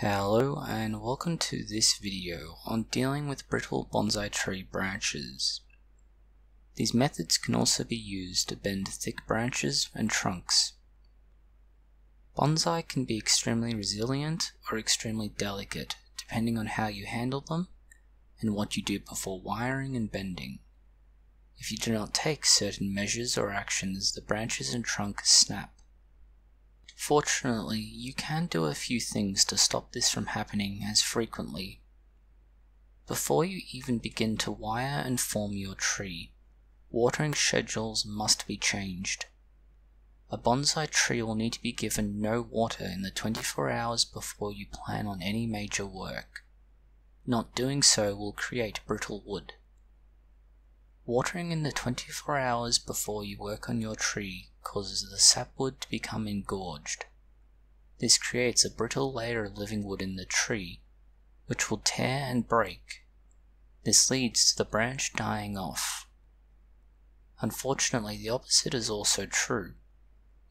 Hello and welcome to this video on dealing with brittle bonsai tree branches. These methods can also be used to bend thick branches and trunks. Bonsai can be extremely resilient or extremely delicate depending on how you handle them and what you do before wiring and bending. If you do not take certain measures or actions, the branches and trunk snap. Fortunately, you can do a few things to stop this from happening as frequently. Before you even begin to wire and form your tree, watering schedules must be changed. A bonsai tree will need to be given no water in the 24 hours before you plan on any major work. Not doing so will create brittle wood. Watering in the 24 hours before you work on your tree causes the sapwood to become engorged. This creates a brittle layer of living wood in the tree, which will tear and break. This leads to the branch dying off. Unfortunately, the opposite is also true.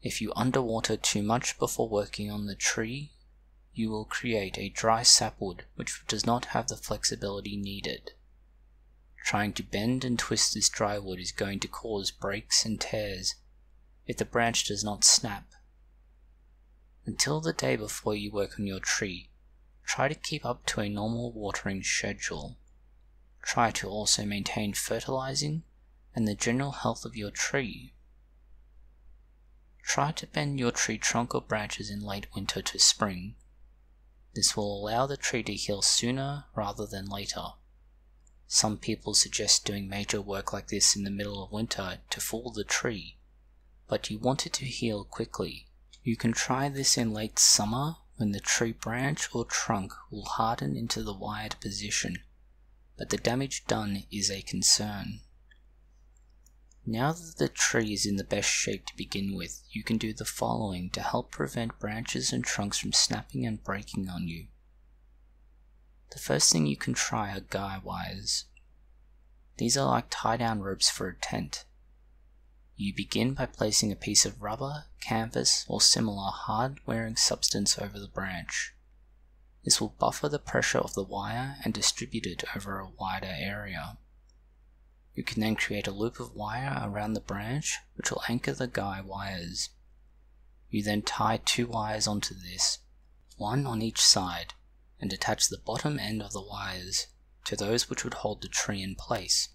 If you underwater too much before working on the tree, you will create a dry sapwood which does not have the flexibility needed. Trying to bend and twist this dry wood is going to cause breaks and tears if the branch does not snap. Until the day before you work on your tree, try to keep up to a normal watering schedule. Try to also maintain fertilizing and the general health of your tree. Try to bend your tree trunk or branches in late winter to spring. This will allow the tree to heal sooner rather than later. Some people suggest doing major work like this in the middle of winter to fool the tree, but you want it to heal quickly. You can try this in late summer when the tree branch or trunk will harden into the wired position, but the damage done is a concern. Now that the tree is in the best shape to begin with, you can do the following to help prevent branches and trunks from snapping and breaking on you. The first thing you can try are guy wires. These are like tie-down ropes for a tent. You begin by placing a piece of rubber, canvas, or similar hard-wearing substance over the branch. This will buffer the pressure of the wire and distribute it over a wider area. You can then create a loop of wire around the branch which will anchor the guy wires. You then tie two wires onto this, one on each side, and attach the bottom end of the wires to those which would hold the tree in place,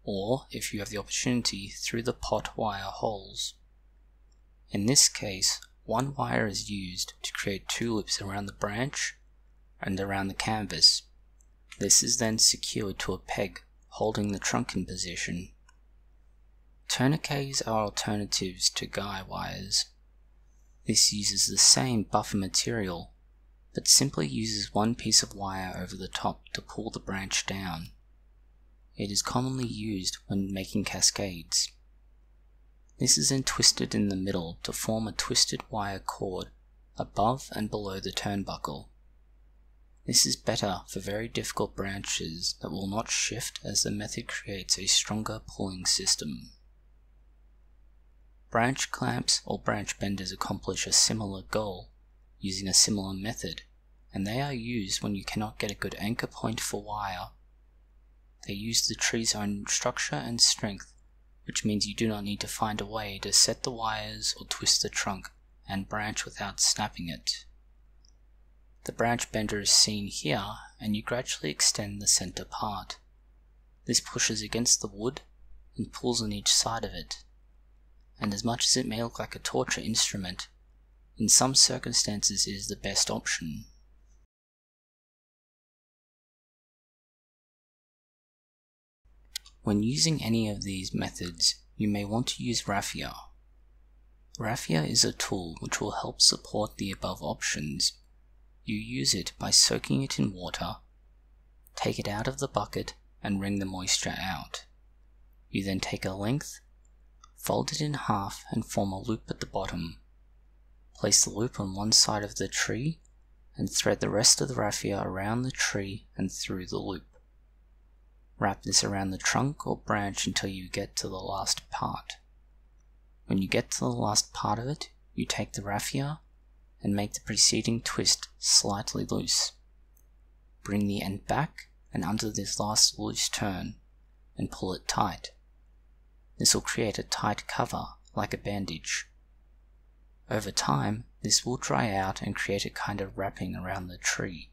or, if you have the opportunity, through the pot wire holes. In this case, one wire is used to create two loops around the branch and around the canvas. This is then secured to a peg holding the trunk in position. Tourniquets are alternatives to guy wires. This uses the same buffer material, but simply uses one piece of wire over the top to pull the branch down. It is commonly used when making cascades. This is then twisted in the middle to form a twisted wire cord above and below the turnbuckle. This is better for very difficult branches that will not shift, as the method creates a stronger pulling system. Branch clamps or branch benders accomplish a similar goal, using a similar method, and they are used when you cannot get a good anchor point for wire. They use the tree's own structure and strength, which means you do not need to find a way to set the wires or twist the trunk and branch without snapping it. The branch bender is seen here, and you gradually extend the center part. This pushes against the wood and pulls on each side of it, and as much as it may look like a torture instrument, in some circumstances it is the best option. When using any of these methods, you may want to use raffia. Raffia is a tool which will help support the above options. You use it by soaking it in water, take it out of the bucket and wring the moisture out. You then take a length, fold it in half and form a loop at the bottom. Place the loop on one side of the tree and thread the rest of the raffia around the tree and through the loop. Wrap this around the trunk or branch until you get to the last part. When you get to the last part of it, you take the raffia and make the preceding twist slightly loose. Bring the end back and under this last loose turn and pull it tight. This will create a tight cover like a bandage. Over time, this will dry out and create a kind of wrapping around the tree.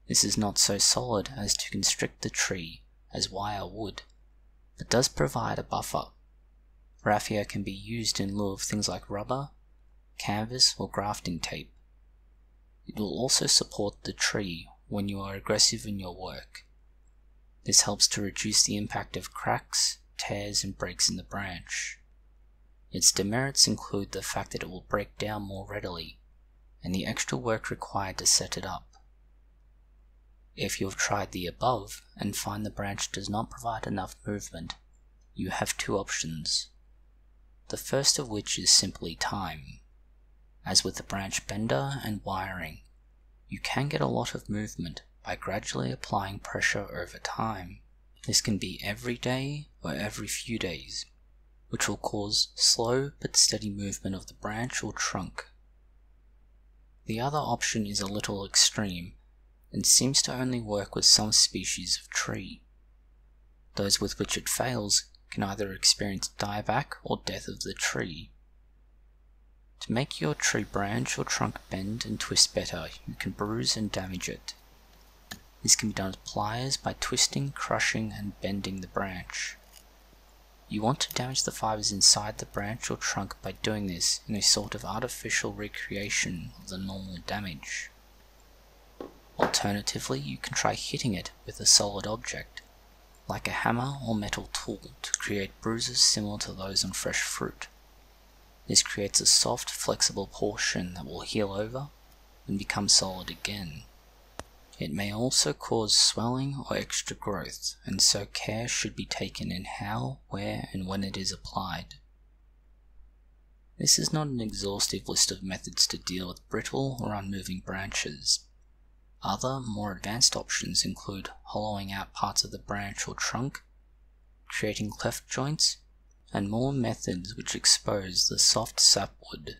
This is not so solid as to constrict the tree as wire would, but does provide a buffer. Raffia can be used in lieu of things like rubber, canvas or grafting tape. It will also support the tree when you are aggressive in your work. This helps to reduce the impact of cracks, tears and breaks in the branch. Its demerits include the fact that it will break down more readily, and the extra work required to set it up. If you have tried the above and find the branch does not provide enough movement, you have two options. The first of which is simply time. As with the branch bender and wiring, you can get a lot of movement by gradually applying pressure over time. This can be every day or every few days, which will cause slow but steady movement of the branch or trunk. The other option is a little extreme and seems to only work with some species of tree. Those with which it fails can either experience dieback or death of the tree. To make your tree branch or trunk bend and twist better, you can bruise and damage it. This can be done with pliers by twisting, crushing and bending the branch. You want to damage the fibers inside the branch or trunk by doing this in a sort of artificial recreation of the normal damage. Alternatively, you can try hitting it with a solid object, like a hammer or metal tool, to create bruises similar to those on fresh fruit. This creates a soft, flexible portion that will heal over and become solid again. It may also cause swelling or extra growth, and so care should be taken in how, where, and when it is applied. This is not an exhaustive list of methods to deal with brittle or unmoving branches. Other, more advanced options include hollowing out parts of the branch or trunk, creating cleft joints, and more methods which expose the soft sapwood.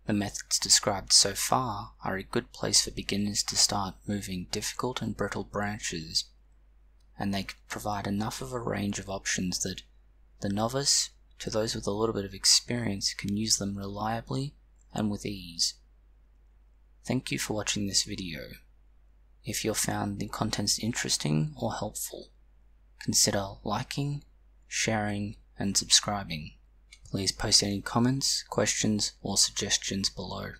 The methods described so far are a good place for beginners to start moving difficult and brittle branches, and they provide enough of a range of options that the novice, to those with a little bit of experience, can use them reliably and with ease. Thank you for watching this video. If you found the contents interesting or helpful, consider liking, sharing, and subscribing. Please post any comments, questions, or suggestions below.